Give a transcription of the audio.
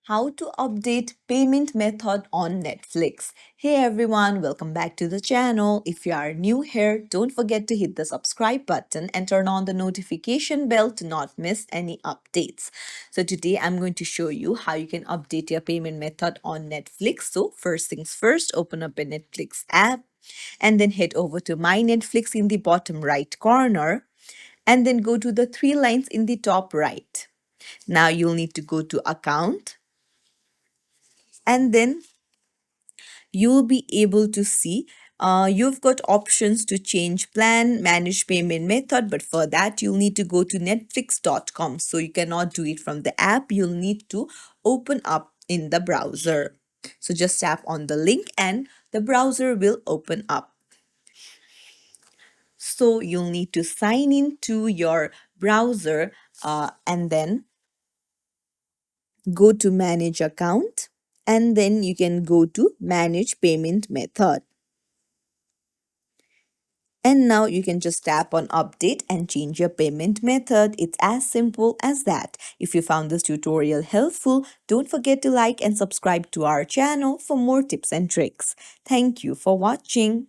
How to update payment method on Netflix. Hey everyone, welcome back to the channel. If you are new here, don't forget to hit the subscribe button and turn on the notification bell to not miss any updates. So today I'm going to show you how you can update your payment method on Netflix. So first things first, open up a Netflix app and then head over to My Netflix in the bottom right corner and then go to the three lines in the top right. Now you'll need to go to account and then you'll be able to see you've got options to change plan, manage payment method, but for that you'll need to go to netflix.com. So you cannot do it from the app, you'll need to open up in the browser. So just tap on the link and the browser will open up. So you'll need to sign in to your browser and then go to manage account and then you can go to manage payment method. And now you can just tap on update and change your payment method. It's as simple as that. If you found this tutorial helpful, don't forget to like and subscribe to our channel for more tips and tricks. Thank you for watching.